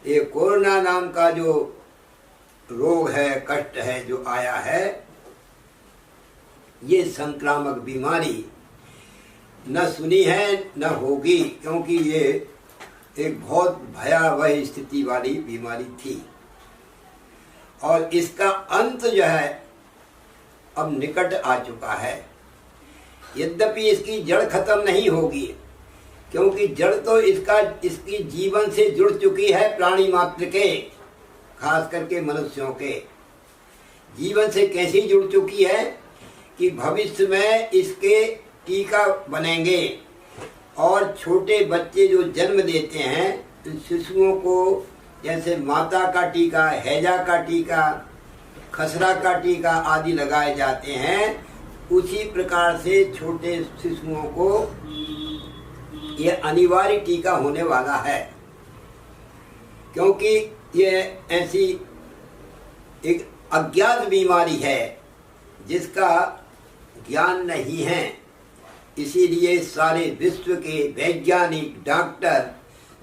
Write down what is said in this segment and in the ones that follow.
ये कोरोना नाम का जो रोग है, कष्ट है जो आया है, ये संक्रामक बीमारी न सुनी है न होगी, क्योंकि ये एक बहुत भयावह स्थिति वाली बीमारी थी और इसका अंत जो है अब निकट आ चुका है। यद्यपि इसकी जड़ खत्म नहीं होगी, क्योंकि जड़ तो इसकी जीवन से जुड़ चुकी है, प्राणी मात्र के, खास करके मनुष्यों के जीवन से कैसी जुड़ चुकी है कि भविष्य में इसके टीका बनेंगे और छोटे बच्चे जो जन्म देते हैं तो शिशुओं को जैसे माता का टीका, हैजा का टीका, खसरा का टीका आदि लगाए जाते हैं, उसी प्रकार से छोटे शिशुओं को यह अनिवार्य टीका होने वाला है। क्योंकि यह ऐसी एक अज्ञात बीमारी है जिसका ज्ञान नहीं है, इसीलिए सारे विश्व के वैज्ञानिक, डॉक्टर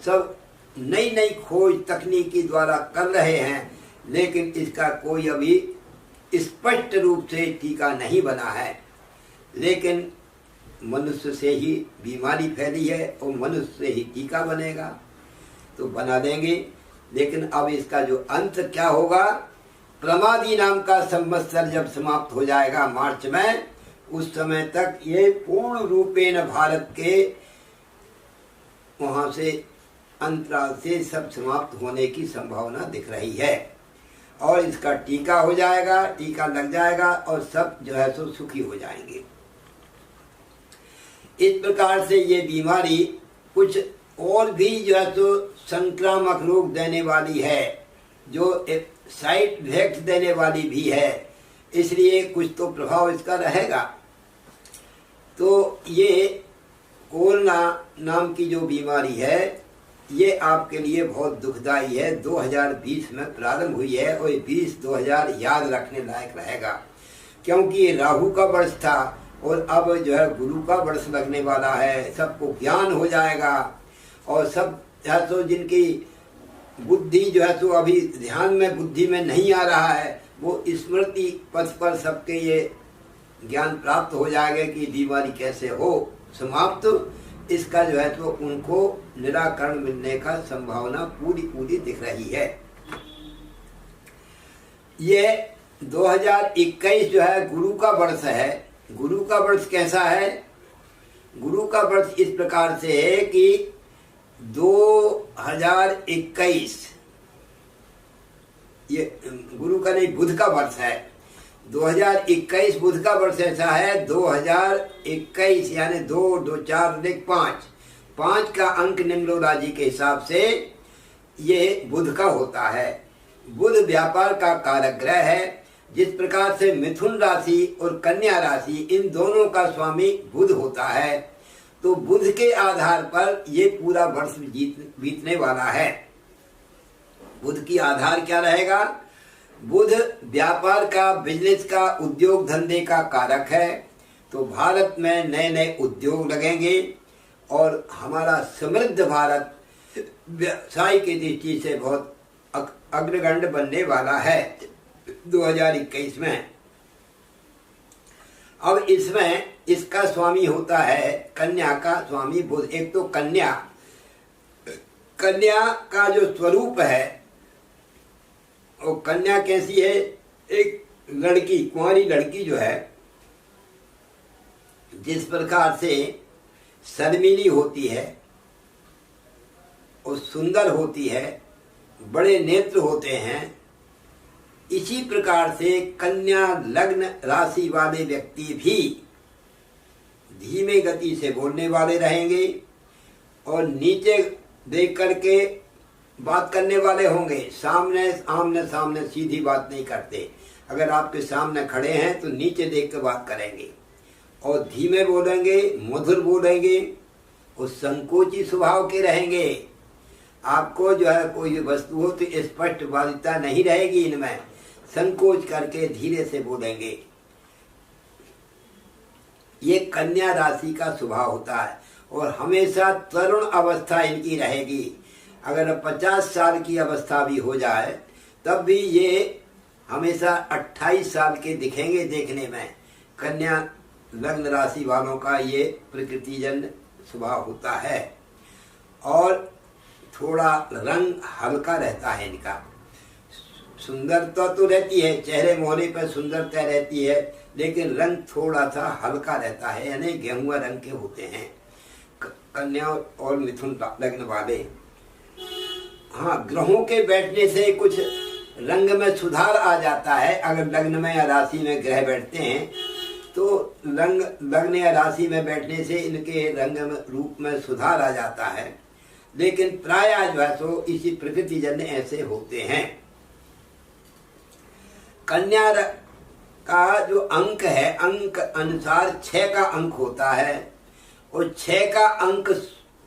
सब नई नई खोज तकनीकी द्वारा कर रहे हैं, लेकिन इसका कोई अभी स्पष्ट रूप से टीका नहीं बना है। लेकिन मनुष्य से ही बीमारी फैली है और मनुष्य से ही टीका बनेगा, तो बना देंगे। लेकिन अब इसका जो अंत क्या होगा, प्रमादी नाम का संवत्सर जब समाप्त हो जाएगा मार्च में, उस समय तक ये पूर्ण रूपेण भारत के वहां से अंतराल से सब समाप्त होने की संभावना दिख रही है और इसका टीका हो जाएगा, टीका लग जाएगा और सब जो है सो सुखी हो जाएंगे। इस प्रकार से ये बीमारी कुछ और भी जो है तो संक्रामक रोग देने वाली है, जो साइड इफेक्ट देने वाली भी है, इसलिए कुछ तो प्रभाव इसका रहेगा। तो ये कोरोना नाम की जो बीमारी है, ये आपके लिए बहुत दुखदाई है। 2020 में प्रारंभ हुई है और 20 याद रखने लायक रहेगा, क्योंकि ये राहु का वर्ष था और अब जो है गुरु का वर्ष लगने वाला है। सबको ज्ञान हो जाएगा और सब तो जिनकी बुद्धि जो है तो अभी ध्यान में, बुद्धि में नहीं आ रहा है, वो स्मृति पथ पर सबके ये ज्ञान प्राप्त हो जाएगा कि बीमारी कैसे हो समाप्त। इसका जो है तो उनको निराकरण मिलने का संभावना पूरी दिख रही है। ये 2021 जो है गुरु का वर्ष है। गुरु का वर्ष कैसा है? गुरु का वर्ष इस प्रकार से है कि 2021 ये गुरु का नहीं, बुध का वर्ष है। 2021 बुध का वर्ष ऐसा है। 2021 यानी 2 2 4 5 का अंक निम्नोराजी के हिसाब से ये बुध का होता है। बुध व्यापार का कारक ग्रह है। जिस प्रकार से मिथुन राशि और कन्या राशि इन दोनों का स्वामी बुध होता है, तो बुध के आधार पर ये पूरा वर्ष बीतने वाला है। बुध की आधार क्या रहेगा? बुध व्यापार का, बिजनेस का, उद्योग धंधे का कारक है। तो भारत में नए नए उद्योग लगेंगे और हमारा समृद्ध भारत व्यवसाय की दृष्टि से बहुत अग्रगण्य बनने वाला है 2021 में। अब इसमें इसका स्वामी होता है, कन्या का स्वामी बुध। एक तो कन्या का जो स्वरूप है, वो कन्या कैसी है? एक लड़की, कुंवारी लड़की जो है, जिस प्रकार से शर्मीली होती है और सुंदर होती है, बड़े नेत्र होते हैं, इसी प्रकार से कन्या लग्न राशि वाले व्यक्ति भी धीमे गति से बोलने वाले रहेंगे और नीचे देख करके बात करने वाले होंगे। आमने सामने सीधी बात नहीं करते। अगर आपके सामने खड़े हैं तो नीचे देख कर बात करेंगे और धीमे बोलेंगे, मधुर बोलेंगे और संकोची स्वभाव के रहेंगे। आपको जो है कोई वस्तु हो तो स्पष्ट बाध्यता नहीं रहेगी, इनमें संकोच करके धीरे से बोलेंगे। ये कन्या राशि का स्वभाव होता है और हमेशा तरुण अवस्था इनकी रहेगी। अगर 50 साल की अवस्था भी हो जाए तब भी ये हमेशा 28 साल के दिखेंगे देखने में। कन्या लग्न राशि वालों का ये प्रकृतिजन्य स्वभाव होता है। और थोड़ा रंग हल्का रहता है इनका। सुंदरता तो रहती है, चेहरे मोहरे पर सुंदरता रहती है, लेकिन रंग थोड़ा सा हल्का रहता है, यानी गेहुआ रंग के होते हैं कन्या और मिथुन लग्न वाले। हाँ, ग्रहों के बैठने से कुछ रंग में सुधार आ जाता है। अगर लग्न में या राशि में ग्रह बैठते हैं तो लग्न या राशि में बैठने से इनके रंग में रूप में सुधार आ जाता है, लेकिन प्रायः जो है तो इसी प्रकृति जन्य ऐसे होते हैं। कन्या का जो अंक है, अंक अनुसार 6 का अंक होता है, और 6 का अंक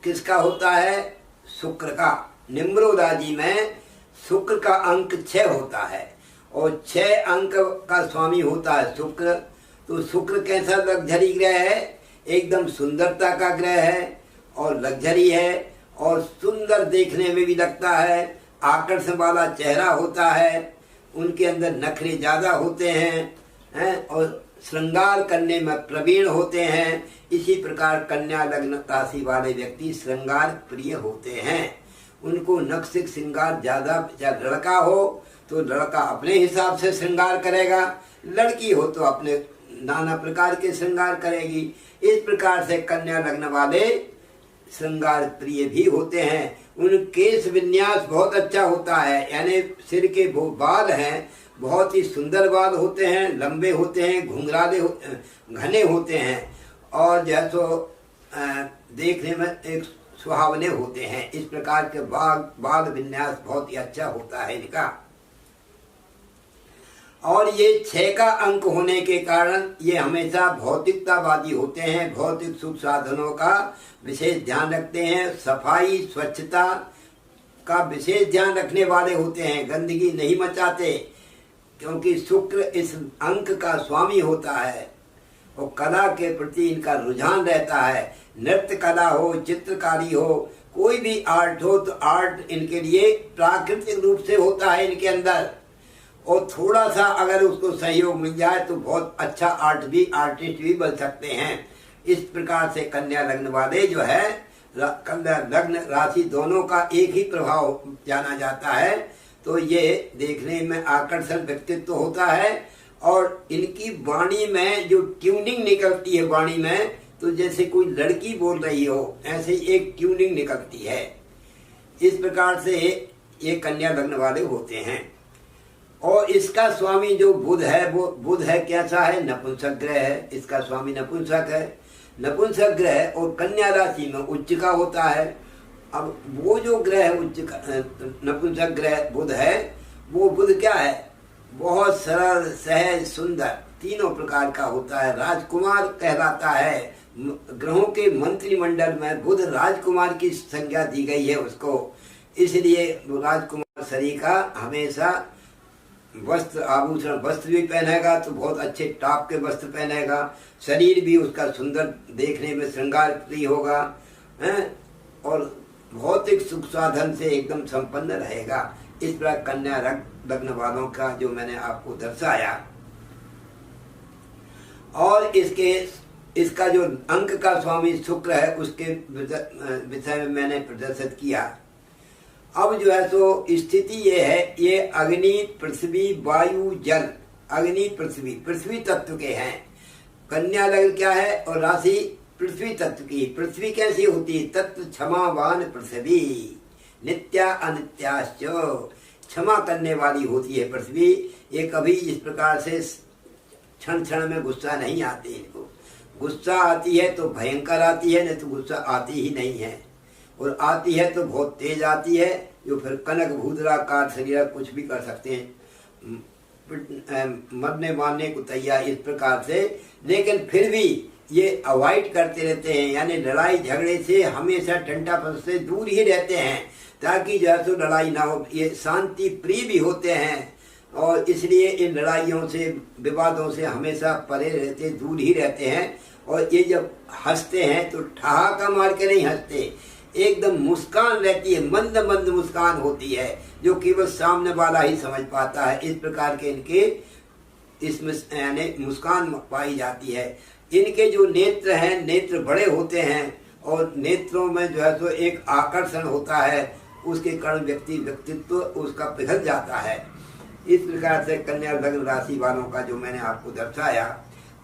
किसका होता है? शुक्र का। निम्रोद आदि में शुक्र का अंक 6 होता है, और 6 अंक का स्वामी होता है शुक्र। तो शुक्र कैसा लग्जरी ग्रह है? एकदम सुंदरता का ग्रह है, और लग्जरी है, और सुंदर देखने में भी लगता है, आकर्षण वाला चेहरा होता है, उनके अंदर नखरे ज्यादा होते हैं और श्रृंगार करने में प्रवीण होते हैं। इसी प्रकार कन्या लग्न राशि वाले व्यक्ति श्रृंगार प्रिय होते हैं। उनको नक्सिक श्रृंगार ज्यादा, चाहे लड़का हो तो लड़का अपने हिसाब से श्रृंगार करेगा, लड़की हो तो अपने नाना प्रकार के श्रृंगार करेगी। इस प्रकार से कन्या लग्न वाले श्रृंगार प्रिय भी होते हैं। उन केश विन्यास बहुत अच्छा होता है, यानी सिर के वो बाल हैं बहुत ही सुंदर बाल होते हैं, लंबे होते हैं, घुंघराले घने होते हैं, और जैसो देखने में एक सुहावने होते हैं। इस प्रकार के बाल विन्यास बहुत ही अच्छा होता है इनका। और ये 6 का अंक होने के कारण ये हमेशा भौतिकतावादी होते हैं, भौतिक सुख साधनों का विशेष ध्यान रखते हैं, सफाई स्वच्छता का विशेष ध्यान रखने वाले होते हैं, गंदगी नहीं मचाते, क्योंकि शुक्र इस अंक का स्वामी होता है, और कला के प्रति इनका रुझान रहता है। नृत्य कला हो, चित्रकारी हो, कोई भी आर्ट हो तो आर्ट इनके लिए प्राकृतिक रूप से होता है इनके अंदर, और थोड़ा सा अगर उसको सहयोग मिल जाए तो बहुत अच्छा आर्टिस्ट भी बन सकते हैं। इस प्रकार से कन्या लग्न वाले जो है, कन्या लग्न राशि दोनों का एक ही प्रभाव जाना जाता है, तो ये देखने में आकर्षक व्यक्तित्व होता है। और इनकी वाणी में जो ट्यूनिंग निकलती है वाणी में, तो जैसे कोई लड़की बोल रही हो ऐसे एक ट्यूनिंग निकलती है। इस प्रकार से ये कन्या लग्न वाले होते हैं। और इसका स्वामी जो बुध है, वो बुध है कैसा है? नपुंसक ग्रह है, इसका स्वामी नपुंसक है। नपुंसक ग्रह और कन्या राशि में उच्च का होता है। अब वो जो ग्रह उच्च नपुंसक ग्रह बुध है, वो बुध क्या है? बहुत सरल, सहज, सुंदर, तीनों प्रकार का होता है, राजकुमार कहलाता है। ग्रहों के मंत्रिमंडल में बुध राजकुमार की संज्ञा दी गई है उसको, इसलिए राजकुमार शरीर का हमेशा वस्त्र आभूषण वस्त्र भी पहनेगा तो बहुत अच्छे टॉप के वस्त्र पहनेगा, शरीर भी उसका सुंदर देखने में श्रृंगार प्रिय होगा, और भौतिक सुख साधन से एकदम संपन्न रहेगा। इस प्रकार कन्या लग्न वालों का जो मैंने आपको दर्शाया, और इसका जो अंक का स्वामी शुक्र है उसके विषय में मैंने प्रदर्शित किया। अब जो है तो स्थिति ये है, ये अग्नि पृथ्वी वायु जल, अग्नि पृथ्वी तत्व के हैं। कन्या लग्न क्या है? और राशि पृथ्वी तत्व की। पृथ्वी कैसी होती है? तत्व क्षमावान पृथ्वी, नित्या अनित्याश्च, क्षमा करने वाली होती है पृथ्वी। ये कभी इस प्रकार से क्षण क्षण में गुस्सा नहीं आती। इनको गुस्सा आती है तो भयंकर आती है, नहीं तो गुस्सा आती ही नहीं है, और आती है तो बहुत तेज आती है, जो फिर कनक भूदरा काट शरीर कुछ भी कर सकते हैं, मरने मारने को तैयार इस प्रकार से। लेकिन फिर भी ये अवॉइड करते रहते हैं, यानी लड़ाई झगड़े से हमेशा डंडापन से दूर ही रहते हैं, ताकि जो है तो लड़ाई ना हो। ये शांति प्रिय भी होते हैं, और इसलिए इन लड़ाइयों से विवादों से हमेशा परे रहते, दूर ही रहते हैं। और ये जब हंसते हैं तो ठहाका मार के नहीं हंसते, एकदम मुस्कान रहती है, मंद मंद मुस्कान होती है, जो केवल सामने वाला ही समझ पाता है। इस प्रकार के इनके इसमें यानी मुस्कान पाई जाती है। इनके जो नेत्र हैं, नेत्र बड़े होते हैं और नेत्रों में जो है तो एक आकर्षण होता है, उसके कारण व्यक्तित्व उसका पिघल जाता है। इस प्रकार से कन्या लग्न राशि वालों का जो मैंने आपको दर्शाया।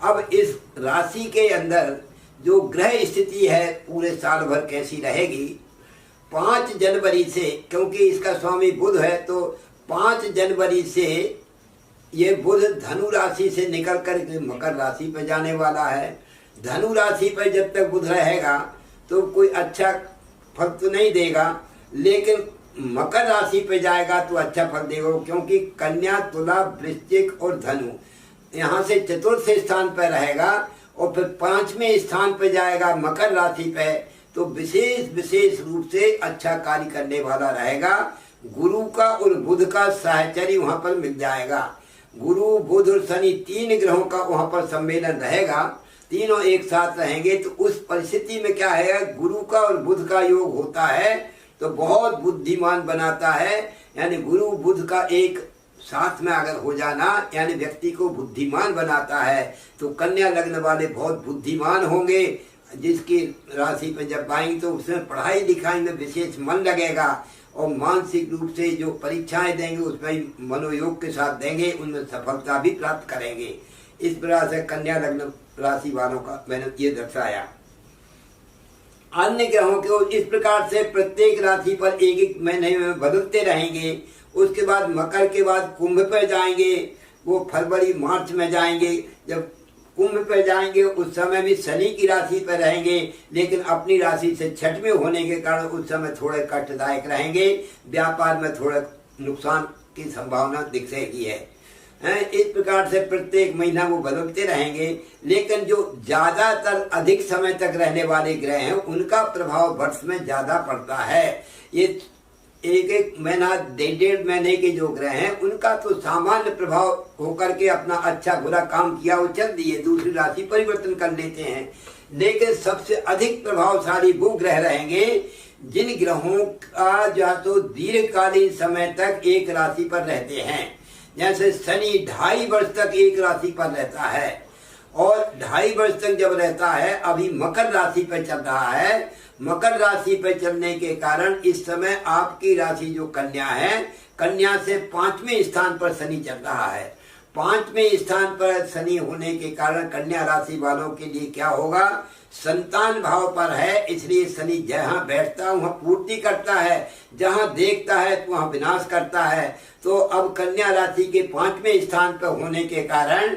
अब इस राशि के अंदर जो ग्रह स्थिति है पूरे साल भर कैसी रहेगी, 5 जनवरी से, क्योंकि इसका स्वामी बुध है, तो 5 जनवरी से ये बुध धनु राशि से निकल कर मकर राशि पर जाने वाला है। धनु राशि पर जब तक बुध रहेगा तो कोई अच्छा फल तो नहीं देगा, लेकिन मकर राशि पे जाएगा तो अच्छा फल देगा, क्योंकि कन्या, तुला, वृश्चिक और धनु यहाँ से चतुर्थ स्थान पर रहेगा और फिर 5वें स्थान पर जाएगा मकर राशि पे, तो विशेष रूप से अच्छा कार्य करने वाला रहेगा। गुरु का और बुध का सहचर्य वहाँ पर मिल जाएगा। गुरु, बुध और शनि 3 ग्रहों का वहाँ पर सम्मेलन रहेगा, तीनों एक साथ रहेंगे। तो उस परिस्थिति में क्या है, गुरु का और बुध का योग होता है तो बहुत बुद्धिमान बनाता है। यानी गुरु बुध का एक साथ में अगर हो जाना यानी व्यक्ति को बुद्धिमान बनाता है। तो कन्या लग्न वाले बहुत बुद्धिमान होंगे। जिसकी राशि पे जब आएंगे तो उसमें पढ़ाई लिखाई में विशेष मन लगेगा और मानसिक रूप से जो परीक्षाएं देंगे उसमें मनोयोग के साथ देंगे, उनमें सफलता भी प्राप्त करेंगे। इस प्रकार से कन्या लग्न राशि वालों का मैंने ये दर्शाया। अन्य ग्रहों को इस प्रकार से प्रत्येक राशि पर एक एक महीने में बदलते रहेंगे। उसके बाद मकर के बाद कुंभ पर जाएंगे, वो फरवरी मार्च में जाएंगे। जब कुंभ पर जाएंगे उस समय भी शनि की राशि पर रहेंगे, लेकिन अपनी राशि से छठवें होने के कारण उस समय थोड़े कष्टदायक रहेंगे। व्यापार में थोड़ा नुकसान की संभावना दिख रही है। इस प्रकार से प्रत्येक महीना वो बदलते रहेंगे, लेकिन जो ज्यादातर अधिक समय तक रहने वाले ग्रह हैं उनका प्रभाव वर्ष में ज्यादा पड़ता है। ये एक महीना 1.5 महीने के जो ग्रह हैं उनका तो सामान्य प्रभाव होकर के अपना अच्छा बुरा काम किया वो चल दिए, दूसरी राशि परिवर्तन कर लेते हैं। लेकिन सबसे अधिक प्रभावशाली वो ग्रह रहेंगे जिन ग्रहों का जो तो दीर्घकालीन समय तक एक राशि पर रहते हैं। जैसे शनि 2.5 वर्ष तक एक राशि पर रहता है और 2.5 वर्ष तक जब रहता है, अभी मकर राशि पर चल रहा है। मकर राशि पर चलने के कारण इस समय आपकी राशि जो कन्या है, कन्या से 5वें स्थान पर शनि चल रहा है। 5वें स्थान पर शनि होने के कारण कन्या राशि वालों के लिए क्या होगा, संतान भाव पर है, इसलिए शनि जहाँ बैठता है वहाँ पूर्ति करता है, जहाँ देखता है तो वहाँ विनाश करता है। तो अब कन्या राशि के 5वें स्थान पर होने के कारण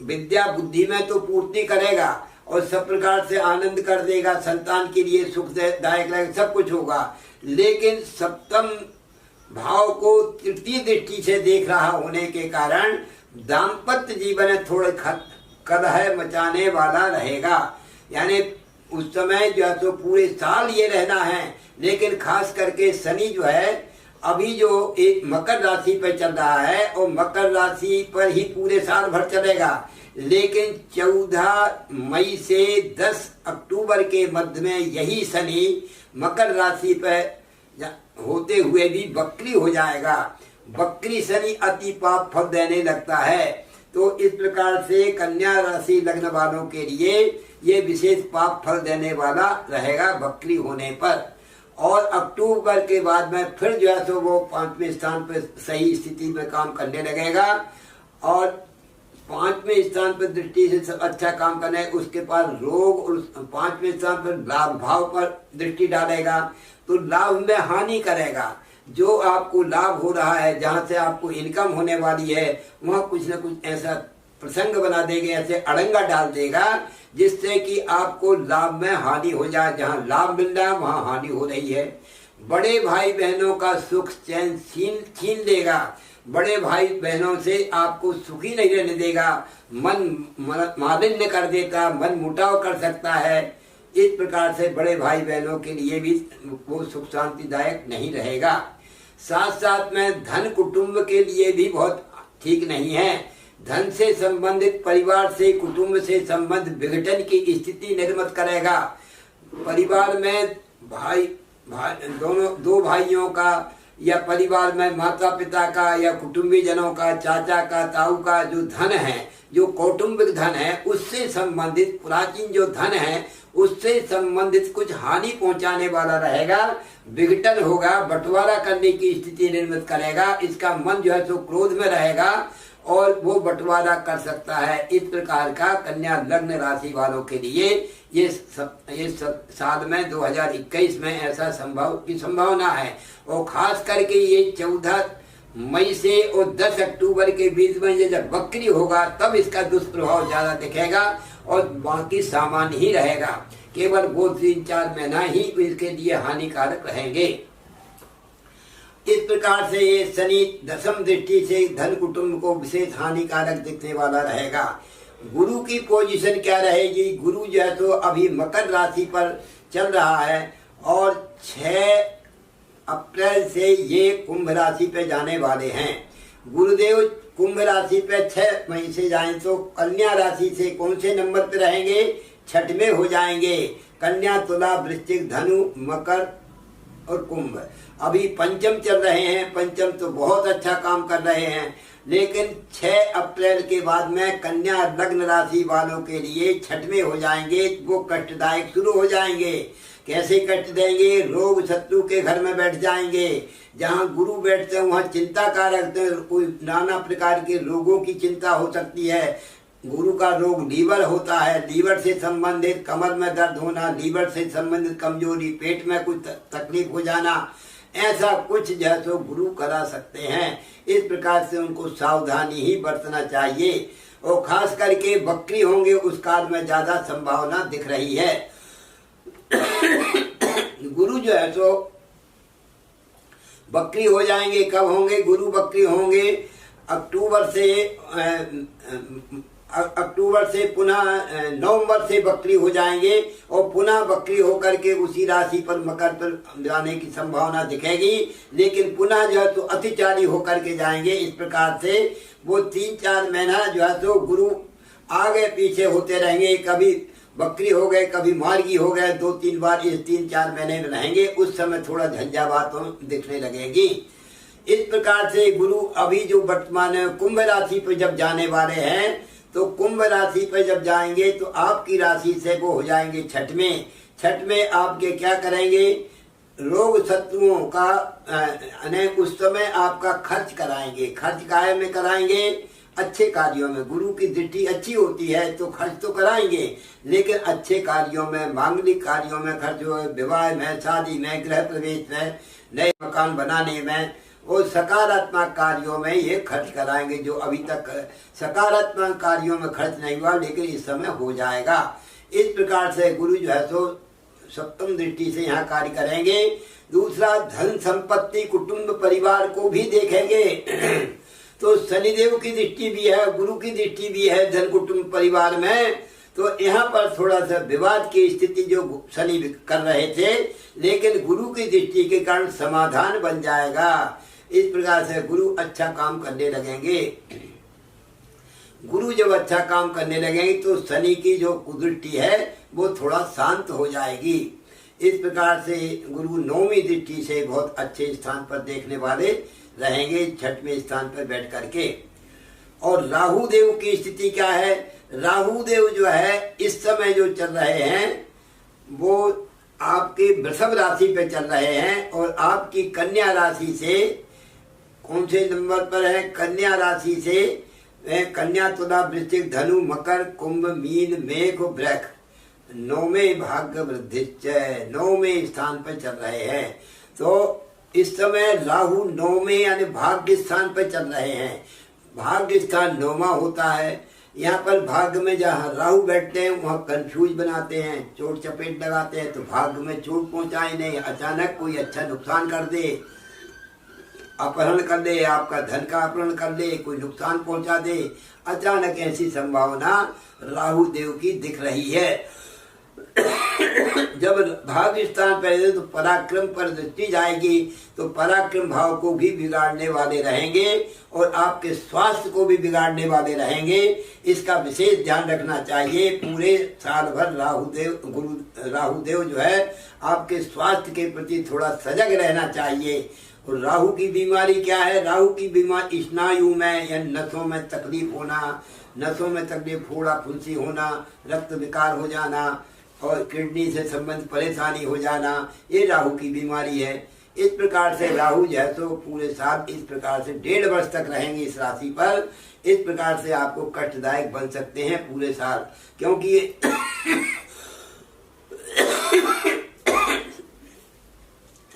विद्या बुद्धि में तो पूर्ति करेगा और सब प्रकार से आनंद कर देगा, संतान के लिए सुखदायक रहेगा, सब कुछ होगा। लेकिन सप्तम भाव को तृतीय दृष्टि से देख रहा होने के कारण दाम्पत्य जीवन थोड़े कलह मचाने वाला रहेगा। यानी उस समय जो है तो पूरे साल ये रहना है, लेकिन खास करके शनि जो है अभी जो एक मकर राशि पर चल रहा है और मकर राशि पर ही पूरे साल भर चलेगा, लेकिन 14 मई से 10 अक्टूबर के मध्य में यही शनि मकर राशि पर होते हुए भी वक्री हो जाएगा। वक्री शनि अति पाप फल देने लगता है। तो इस प्रकार से कन्या राशि लग्न वालों के लिए ये विशेष पाप फल देने वाला रहेगा वक्री होने पर। और अक्टूबर के बाद में फिर जो है तो वो 5वें स्थान पर सही स्थिति में काम करने लगेगा और 5वें स्थान पर दृष्टि से सब अच्छा काम करना है। उसके पास रोग और 5वें स्थान पर लाभ भाव पर दृष्टि डालेगा तो लाभ में हानि करेगा। जो आपको लाभ हो रहा है, जहाँ से आपको इनकम होने वाली है, वहाँ कुछ न कुछ ऐसा प्रसंग बना देगा, ऐसे अड़ंगा डाल देगा जिससे कि आपको लाभ में हानि हो जाए। जहाँ लाभ मिल रहा है वहाँ हानि हो रही है। बड़े भाई बहनों का सुख चैन छीन लेगा। बड़े भाई बहनों से आपको सुखी नहीं रहने देगा, मन मालिन्य कर देता, मन मुटाव कर सकता है। इस प्रकार से बड़े भाई बहनों के लिए भी वो सुख शांतिदायक नहीं रहेगा। साथ साथ में धन कुटुंब के लिए भी बहुत ठीक नहीं है। धन से संबंधित परिवार से कुटुंब से संबंध विघटन की स्थिति निर्मित करेगा। परिवार में भाई भाई दोनों दो भाइयों का या परिवार में माता पिता का या कुटुंबी जनों का, चाचा का, ताऊ का जो धन है, जो कौटुंबिक धन है, उससे संबंधित प्राचीन जो धन है उससे संबंधित कुछ हानि पहुंचाने वाला रहेगा, विघटन होगा, बंटवारा करने की स्थिति निर्मित करेगा। इसका मन जो है तो क्रोध में रहेगा और वो बंटवारा कर सकता है। इस प्रकार का कन्या लग्न राशि वालों के लिए ये साल में 2021 में ऐसा संभावना है। और खास करके ये 14 मई से और 10 अक्टूबर के बीच में ये जब वक्री होगा तब इसका दुष्प्रभाव ज्यादा दिखेगा और बाकी सामान्य ही रहेगा। केवल वो 3-4 महीना ही इसके लिए हानिकारक रहेंगे। इस प्रकार से ये शनि दशम दृष्टि से धन कुटुंब को विशेष हानिकारक दिखने वाला रहेगा। गुरु की पोजीशन क्या रहेगी? गुरु जो है तो अभी मकर राशि पर चल रहा है और 6 अप्रैल से ये कुंभ राशि पे जाने वाले हैं। गुरुदेव कुंभ राशि पे 6 मई से जाएं तो कन्या राशि से कौन से नंबर पे रहेंगे? 6वें हो जाएंगे। कन्या, तुला, वृश्चिक, धनु, मकर और कुंभ। अभी पंचम चल रहे हैं। पंचम तो बहुत अच्छा काम कर रहे हैं, लेकिन 6 अप्रैल के बाद में कन्या लग्न राशि वालों के लिए 6वें हो जाएंगे। वो कष्टदायक शुरू हो जाएंगे। कैसे कष्ट देंगे? रोग शत्रु के घर में बैठ जाएंगे। जहाँ गुरु बैठते हैं वहाँ चिंता कारक कोई नाना प्रकार के रोगों की चिंता हो सकती है। गुरु का रोग लीवर होता है, लीवर से संबंधित कमर में दर्द होना, लीवर से संबंधित कमजोरी, पेट में कुछ तकलीफ हो जाना, ऐसा कुछ जैसो गुरु करा सकते हैं। इस प्रकार से उनको सावधानी ही बरतना चाहिए और खास करके वक्री होंगे उस काल में ज्यादा संभावना दिख रही है। गुरु जो है तो वक्री हो जाएंगे। कब होंगे? गुरु वक्री होंगे अक्टूबर से पुनः नवंबर से वक्री हो जाएंगे और पुनः वक्री होकर के उसी राशि पर मकर पर जाने की संभावना दिखेगी, लेकिन पुनः जो है तो अतिचारी होकर के जाएंगे। इस प्रकार से वो 3-4 महीना जो है तो गुरु आगे पीछे होते रहेंगे। कभी वक्री हो गए, कभी मार्गी हो गए, 2-3 बार इस 3-4 महीने में रहेंगे। उस समय थोड़ा झंझावातों दिखने लगेगी। इस प्रकार से गुरु अभी जो वर्तमान कुंभ राशि पर जब जाने वाले हैं तो कुंभ राशि पर जब जाएंगे तो आपकी राशि से वो हो जाएंगे 6वें। 6वें आपके क्या करेंगे? रोग शत्रुओं का उस समय आपका खर्च कराएंगे। खर्च काहे में कराएंगे? अच्छे कार्यों में। गुरु की दृष्टि अच्छी होती है तो खर्च तो कराएंगे, लेकिन अच्छे कार्यों में, मांगलिक कार्यों में खर्च हो, विवाह में, शादी में, गृह प्रवेश में, नए मकान बनाने में और सकारात्मक कार्यों में ये खर्च कराएंगे। जो अभी तक सकारात्मक कार्यों में खर्च नहीं हुआ लेकिन इस समय हो जाएगा। इस प्रकार से गुरु जो है तो सप्तम दृष्टि से यहाँ कार्य करेंगे। दूसरा, धन संपत्ति कुटुंब परिवार को भी देखेंगे। तो शनिदेव की दृष्टि भी है, गुरु की दृष्टि भी है धन कुटुंब परिवार में। तो यहाँ पर थोड़ा सा विवाद की स्थिति जो शनि कर रहे थे, लेकिन गुरु की दृष्टि के कारण समाधान बन जाएगा। इस प्रकार से गुरु अच्छा काम करने लगेंगे। गुरु जब अच्छा काम करने लगेंगे तो शनि की जो कुदृष्टि है वो थोड़ा शांत हो जाएगी। इस प्रकार से गुरु 9वीं दृष्टि से बहुत अच्छे स्थान पर देखने वाले रहेंगे, 6वें स्थान पर बैठ करके। और राहु देव की स्थिति क्या है? राहु देव जो है इस समय जो चल रहे हैं वो आपके वृषभ राशि पे चल रहे हैं और आपकी कन्या राशि से कौन से नंबर पर है? कन्या राशि से कन्या, तुला, वृश्चिक, धनु, मकर, कुंभ, मीन, मेघ और वृष 9वें भाग्य वृद्धि 9वें स्थान पर चल रहे हैं। तो इस समय राहु 9वें यानी भाग्य स्थान पर चल रहे हैं। भाग्य स्थान 9वां होता है। यहाँ पर भाग्य में जहाँ राहु बैठते हैं वहाँ कंफ्यूज बनाते हैं, चोट चपेट लगाते हैं। तो भाग्य में चोट पहुँचाए नहीं, अचानक कोई अच्छा नुकसान कर दे, अपहरण कर दे, आपका धन का अपहरण कर दे, कोई नुकसान पहुँचा दे, अचानक ऐसी संभावना राहु देव की दिख रही है। जब भाग्य स्थान पर है तो पराक्रम पर दृष्टि जाएगी, तो पराक्रम भाव को भी बिगाड़ने वाले रहेंगे और आपके स्वास्थ्य को भी बिगाड़ने वाले रहेंगे। इसका विशेष ध्यान रखना चाहिए। पूरे साल भर राहुदेव जो है आपके स्वास्थ्य के प्रति थोड़ा सजग रहना चाहिए। और राहु की बीमारी क्या है? राहु की बीमारी स्नायु में या नसों में तकलीफ होना, नसों में तकलीफ, फोड़ा फुंसी होना, रक्त विकार हो जाना और किडनी से संबंधित परेशानी हो जाना, ये राहु की बीमारी है। इस प्रकार से राहु जो है तो पूरे साल इस प्रकार से 1.5 वर्ष तक रहेंगे इस राशि पर। इस प्रकार से आपको कष्टदायक बन सकते हैं पूरे साल, क्योंकि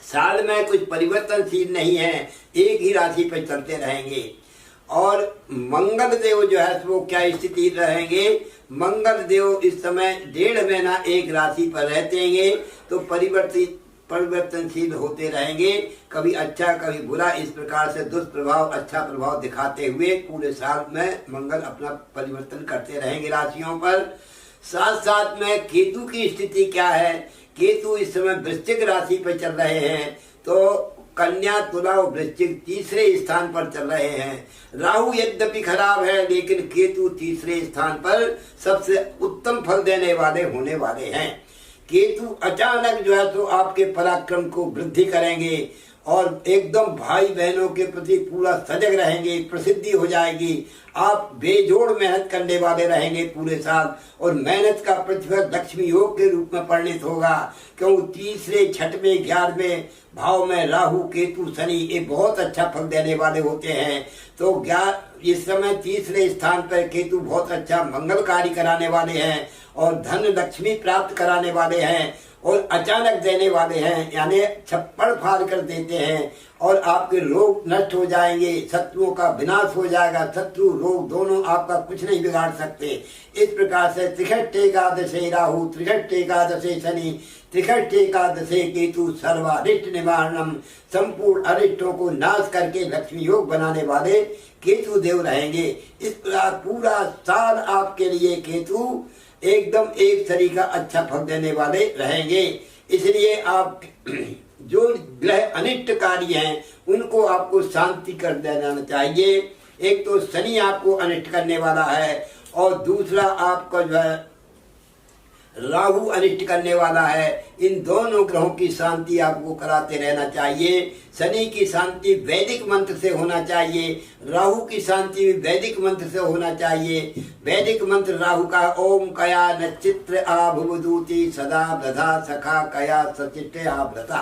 साल में कुछ परिवर्तनशील नहीं है, एक ही राशि पर चलते रहेंगे। और मंगल देव जो है वो क्या स्थिति रहेंगे? मंगल देव इस समय 1.5 महीना एक राशि पर रहते हैं, तो परिवर्तनशील होते रहेंगे, कभी अच्छा कभी बुरा। इस प्रकार से दुष्प्रभाव अच्छा प्रभाव दिखाते हुए पूरे साल में मंगल अपना परिवर्तन करते रहेंगे राशियों पर। साथ साथ में केतु की स्थिति क्या है? केतु इस समय वृश्चिक राशि पर चल रहे हैं, तो कन्या, तुला और वृश्चिक तीसरे स्थान पर चल रहे हैं। राहु यद्यपि खराब है, लेकिन केतु तीसरे स्थान पर सबसे उत्तम फल देने वाले होने वाले हैं। केतु अचानक जो है तो आपके पराक्रम को वृद्धि करेंगे और एकदम भाई बहनों के प्रति पूरा सजग रहेंगे, प्रसिद्धि हो जाएगी। आप बेजोड़ मेहनत करने वाले रहेंगे पूरे साल, और मेहनत का प्रतिफल लक्ष्मी योग के रूप में परिणित होगा, क्यों तीसरे, छठवें, 11वें भाव में राहु, केतु, शनि ये बहुत अच्छा फल देने वाले होते हैं। तो इस समय तीसरे स्थान पर केतु बहुत अच्छा मंगलकारी कराने वाले हैं और धन लक्ष्मी प्राप्त कराने वाले हैं और अचानक देने वाले हैं, यानी छप्पड़ फाड़ कर देते हैं और आपके रोग नष्ट हो जाएंगे, शत्रुओं का विनाश हो जाएगा। शत्रु रोग दोनों आपका कुछ नहीं बिगाड़ सकते। इस प्रकार से त्रिखट्टे एकादशे राहु, त्रिखट्टे एकादशे शनि, त्रिखट्टे एकादशे केतु, सर्वारिष्ट निवारणम, संपूर्ण अरिष्टों को नाश करके लक्ष्मी योग बनाने वाले केतु देव रहेंगे। इस प्रकार पूरा साल आपके लिए केतु एकदम एक तरीका अच्छा फल देने वाले रहेंगे। इसलिए आप जो ग्रह अनिष्टकारी हैं उनको आपको शांति कर देना चाहिए। एक तो शनि आपको अनिष्ट करने वाला है और दूसरा आपका जो है राहु अनिष्ट करने वाला है। इन दोनों ग्रहों की शांति आपको कराते रहना चाहिए। शनि की शांति वैदिक मंत्र से होना चाहिए, राहु की शांति भी वैदिक मंत्र से होना चाहिए। वैदिक मंत्र राहु का ओम कया नचित्र आभुवदूति सदा दधा सखा कया सचित्र आभ्रता,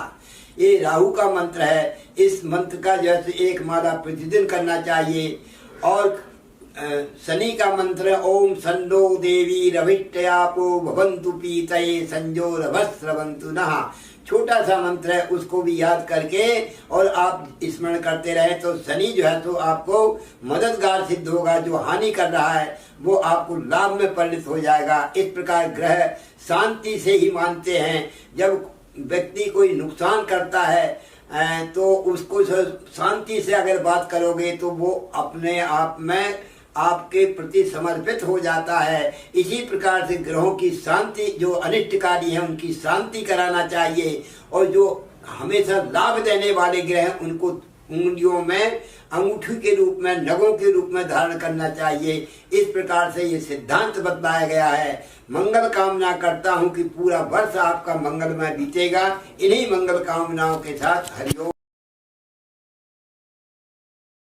ये राहु का मंत्र है। इस मंत्र का जैसे एक माला प्रतिदिन करना चाहिए। और शनि का मंत्र ओम सन्नो देवी रविष्ट्यापो भवन्तु पीतये संजोरभस्रवन्तु नः, छोटा सा मंत्र है, उसको भी याद करके और आप स्मरण करते रहे तो शनि जो है तो आपको मददगार सिद्ध होगा। जो हानि कर रहा है वो आपको लाभ में परिणित हो जाएगा। इस प्रकार ग्रह शांति से ही मानते हैं। जब व्यक्ति कोई नुकसान करता है तो उसको शांति से अगर बात करोगे तो वो अपने आप में आपके प्रति समर्पित हो जाता है। इसी प्रकार से ग्रहों की शांति, जो अनिष्टकारी है उनकी शांति कराना चाहिए और जो हमेशा लाभ देने वाले ग्रह हैं उनको उंगलियों में अंगूठी के रूप में, नगों के रूप में धारण करना चाहिए। इस प्रकार से ये सिद्धांत बताया गया है। मंगल कामना करता हूँ कि पूरा वर्ष आपका मंगलमय बीतेगा। इन्हीं मंगल कामनाओं के साथ हरिओम।